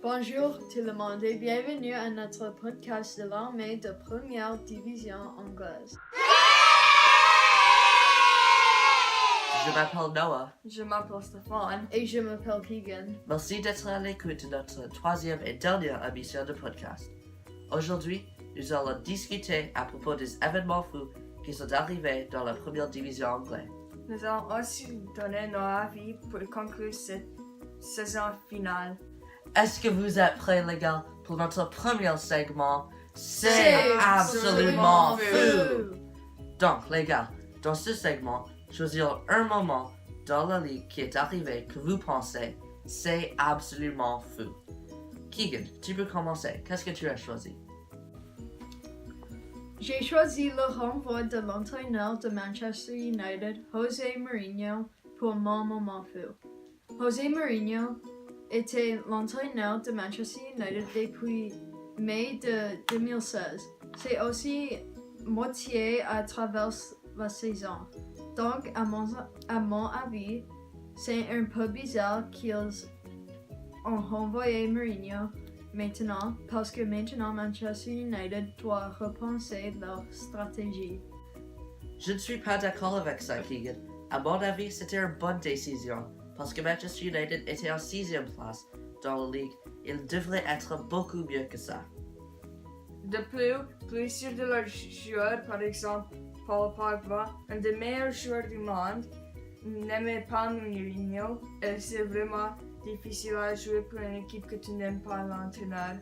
Bonjour tout le monde et bienvenue à notre podcast de l'armée de première division anglaise. Je m'appelle Noah. Je m'appelle Stéphane. Et je m'appelle Keegan. Merci d'être à l'écoute de notre troisième et dernière émission de podcast. Aujourd'hui, nous allons discuter à propos des événements fous qui sont arrivés dans la première division anglaise. Nous allons aussi donner nos avis pour conclure cette saison finale. Est-ce que vous êtes prêts, les gars, pour notre premier segment? C'est absolument fou! fou! Donc, les gars, dans ce segment, choisir un moment dans la ligue qui est arrivé que vous pensez c'est absolument fou. Keegan, tu peux commencer. Qu'est-ce que tu as choisi? J'ai choisi le renvoi de l'entraîneur de Manchester United, José Mourinho, pour mon moment fou. José Mourinho était l'entraîneur de Manchester United depuis mai de 2016. C'est aussi moitié à travers la saison. Donc, à mon avis, c'est un peu bizarre qu'ils ont renvoyé Mourinho maintenant, parce que maintenant Manchester United doit repenser leur stratégie. Je ne suis pas d'accord avec ça, Keegan. À mon avis, c'était une bonne décision, parce que Manchester United était en 6e place dans la ligue. Il devrait être beaucoup mieux que ça. De plus, plusieurs de leurs joueurs, par exemple Paul Pogba, un des meilleurs joueurs du monde, n'aimait pas Mourinho et c'est vraiment difficile à jouer pour une équipe que tu n'aimes pas l'entraîneur.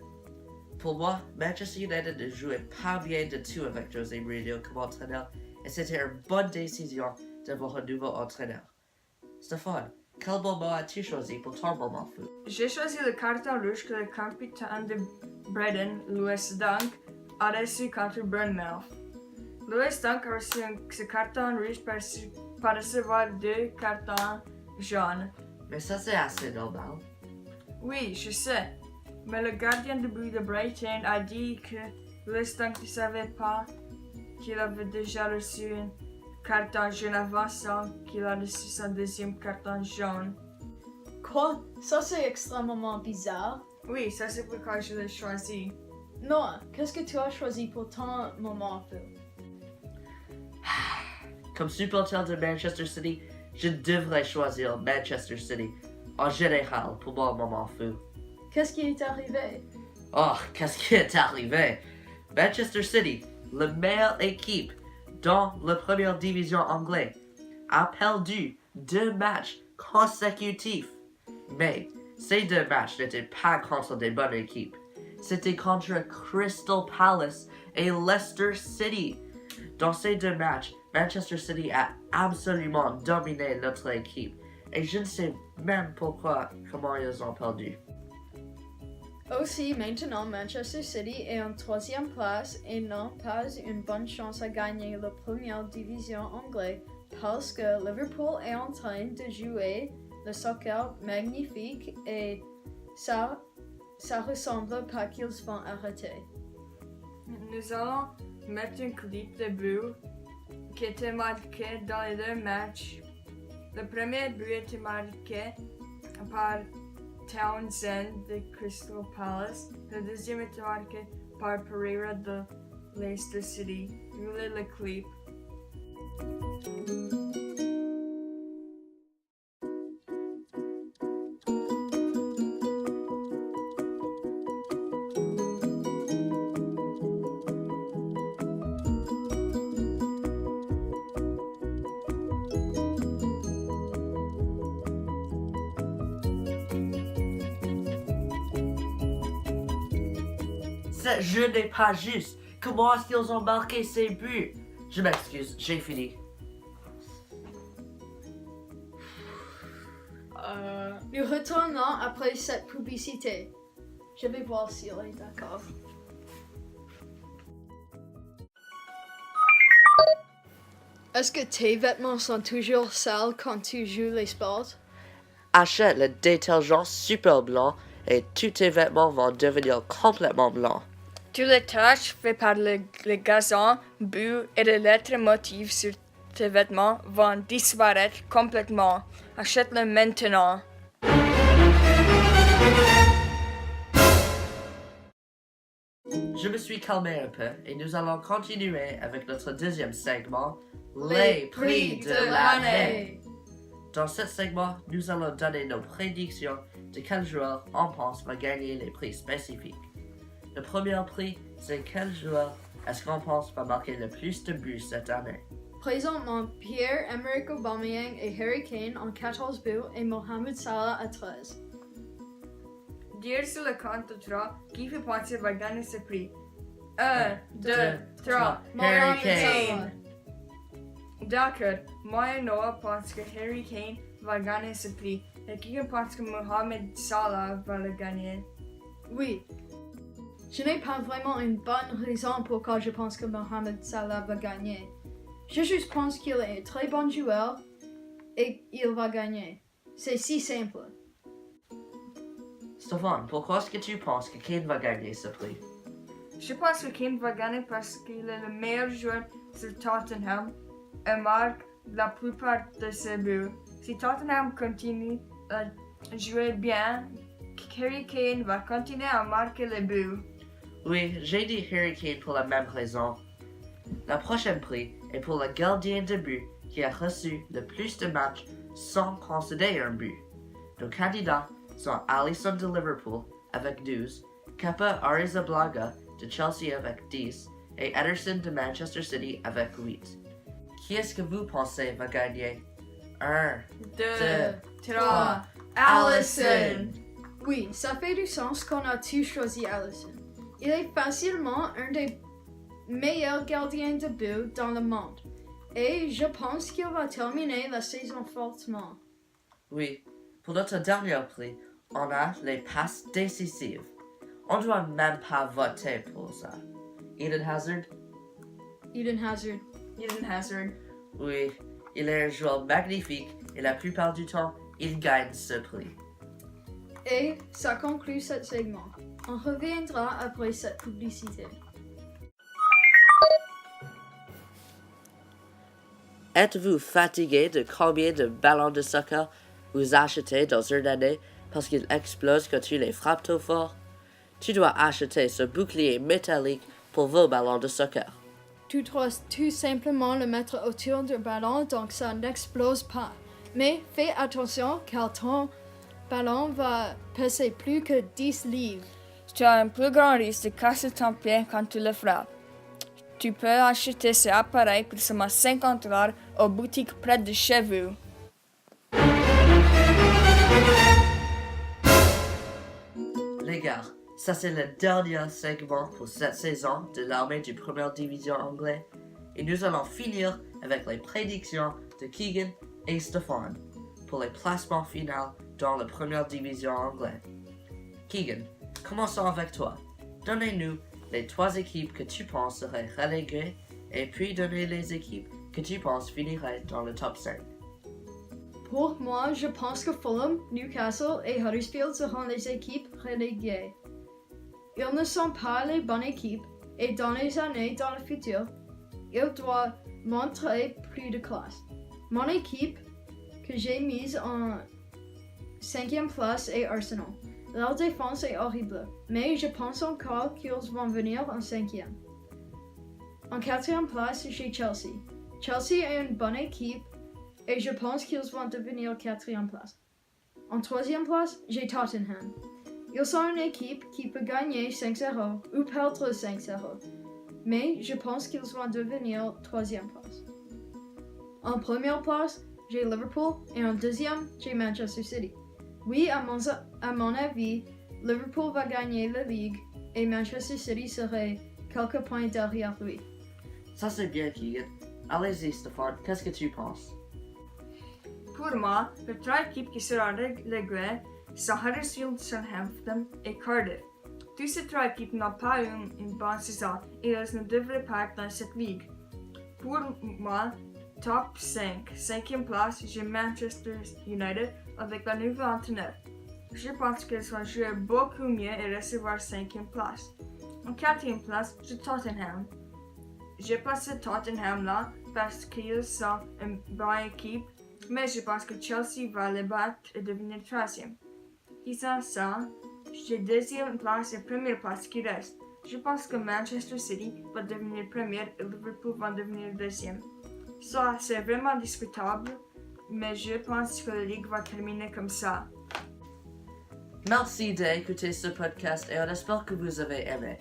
Pour moi, Manchester United ne jouait pas bien du tout avec José Mourinho comme entraîneur et c'était une bonne décision d'avoir un nouveau entraîneur. Stéphane, quel moment as-tu choisi pour ton moment fou? J'ai choisi le carton rouge que le capitaine de Brighton, Lewis Dunk, a reçu contre Bournemouth. Lewis Dunk a reçu ce carton rouge par recevoir 2 cartons jaunes. Mais ça c'est assez normal. Oui, je sais. Mais le gardien de but de Brighton a dit que Lewis Dunk ne savait pas qu'il avait déjà reçu un carton jaune avant qu'il a reçu son deuxième carton jaune. Quoi? Ça c'est extrêmement bizarre. Oui, ça c'est pourquoi je l'ai choisi. Noah, qu'est-ce que tu as choisi pour ton moment fou? Comme supporter de Manchester City, je devrais choisir Manchester City en général pour mon moment fou. Qu'est-ce qui est arrivé? Oh, qu'est-ce qui est arrivé? Manchester City, la meilleure équipe dans la première division anglaise, a perdu 2 matchs consécutifs. Mais ces 2 matchs n'étaient pas contre des bonnes équipes. C'était contre Crystal Palace et Leicester City. Dans ces 2 matchs, Manchester City a absolument dominé notre équipe. Et je ne sais même comment ils ont perdu. Aussi, maintenant, Manchester City est en 3e place et n'a pas une bonne chance à gagner la première division anglaise parce que Liverpool est en train de jouer le soccer magnifique et ça ressemble pas qu'ils vont arrêter. Nous allons mettre un clip de but qui était marqué dans les 2 matchs. Le premier but était marqué par Townsend de Crystal Palace. Le deuxième était marqué par Pereira de Leicester City. Voulez le clip? Ce jeu n'est pas juste. Comment est-ce qu'ils ont marqué ces buts? Je m'excuse, j'ai fini. Nous retournons après cette publicité. Je vais voir si elle est d'accord. Est-ce que tes vêtements sont toujours sales quand tu joues les sports? Achète le détergent super blanc et tous tes vêtements vont devenir complètement blancs. Toutes les taches faites par le gazon, but et les lettres motives sur tes vêtements vont disparaître complètement. Achète-le maintenant. suis calmer un peu et nous allons continuer avec notre deuxième segment, les prix de l'année. Dans ce segment, nous allons donner nos prédictions de quel joueur on pense va gagner les prix spécifiques. Le premier prix, c'est quel joueur est-ce qu'on pense va marquer le plus de buts cette année. Présentement, Pierre-Emerick Aubameyang et Harry Kane ont 14 buts et Mohamed Salah a 13. Dire sur le compte de 3, qui fait penser va gagner ce prix? 1, 2, 3. Harry Kane. Salah. D'accord, moi et Noah pensent que Harry Kane va gagner ce prix. Et qui pense que Mohamed Salah va le gagner? Oui. Je n'ai pas vraiment une bonne raison pourquoi je pense que Mohamed Salah va gagner. Je juste pense qu'il est un très bon joueur et il va gagner. C'est si simple. Stéphane, pourquoi est-ce que tu penses que Kane va gagner ce prix? Je pense que Kane va gagner parce qu'il est le meilleur joueur sur Tottenham et marque la plupart de ses buts. Si Tottenham continue à jouer bien, Harry Kane va continuer à marquer les buts. Oui, j'ai dit Harry Kane pour la même raison. La prochaine prix est pour le gardien de but qui a reçu le plus de matchs sans concéder un but. Nos candidats sont Alisson de Liverpool avec 12, Kepa Arrizabalaga de Chelsea avec 10 et Ederson de Manchester City avec 8. Qui est-ce que vous pensez va gagner? 1, 2, 3. 3. Alisson! Oui, ça fait du sens qu'on a tous choisi Alisson. Il est facilement un des meilleurs gardiens de but dans le monde. Et je pense qu'il va terminer la saison fortement. Oui, pour notre dernier prix, on a les passes décisives. On ne doit même pas voter pour ça. Eden Hazard? Eden Hazard. Eden Hazard. Oui, il est un joueur magnifique et la plupart du temps, il gagne ce prix. Et ça conclut ce segment. On reviendra après cette publicité. Êtes-vous fatigué de combien de ballons de soccer vous achetez dans une année parce qu'ils explosent quand tu les frappes trop fort? Tu dois acheter ce bouclier métallique pour vos ballons de soccer. Tu dois tout simplement le mettre autour du ballon donc ça n'explose pas. Mais fais attention car ton ballon va peser plus que 10 livres. Tu as un plus grand risque de casser ton pied quand tu le frappes. Tu peux acheter cet appareil pour seulement $50 aux boutiques près de chez vous. Les gars, ça c'est le dernier segment pour cette saison de l'armée du première division anglais. Et nous allons finir avec les prédictions de Keegan et Stéphane pour les placements finaux dans la première division anglais. Keegan, commençons avec toi. Donnez-nous les 3 équipes que tu penses seraient reléguées et puis donnez les équipes que tu penses finiraient dans le top 5. Pour moi, je pense que Fulham, Newcastle et Huddersfield seront les équipes reléguées. Ils ne sont pas les bonnes équipes et dans les années dans le futur, ils doivent montrer plus de classe. Mon équipe que j'ai mise en 5e place est Arsenal. Leur défense est horrible, mais je pense encore qu'ils vont venir en 5e. En 4e place, j'ai Chelsea. Chelsea est une bonne équipe et je pense qu'ils vont devenir 4e place. En 3e place, j'ai Tottenham. Ils sont une équipe qui peut gagner 5-0 ou perdre 5-0, mais je pense qu'ils vont devenir 3e place. En première place, j'ai Liverpool et en 2e, j'ai Manchester City. Oui, à mon avis, Liverpool va gagner la Ligue et Manchester City serait quelques points derrière lui. Ça c'est bien, Keegan. Allez-y, Stéphane, qu'est-ce que tu penses? Pour moi, les 3 équipes qui seront reléguées sont Huddersfield, Southampton et Cardiff. Toutes ces 3 équipes n'ont pas eu une bonne saison et elles ne devraient pas être dans cette ligue. Pour moi, top 5, 5e place, j'ai Manchester United avec le nouveau entraîneur. Je pense qu'ils vont jouer beaucoup mieux et recevoir 5e place. En 4e place, j'ai Tottenham. J'ai passé Tottenham là parce qu'ils sont une bonne équipe, mais je pense que Chelsea va les battre et devenir 3e. Disant ça, j'ai 2e place et 1e place qui restent. Je pense que Manchester City va devenir première et Liverpool va devenir deuxième. Ça, c'est vraiment discutable, mais je pense que la Ligue va terminer comme ça. Merci d'écouter ce podcast et on espère que vous avez aimé.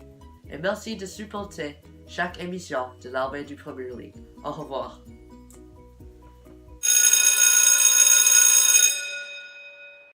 Et merci de supporter chaque émission de l'armée du Premier League. Au revoir.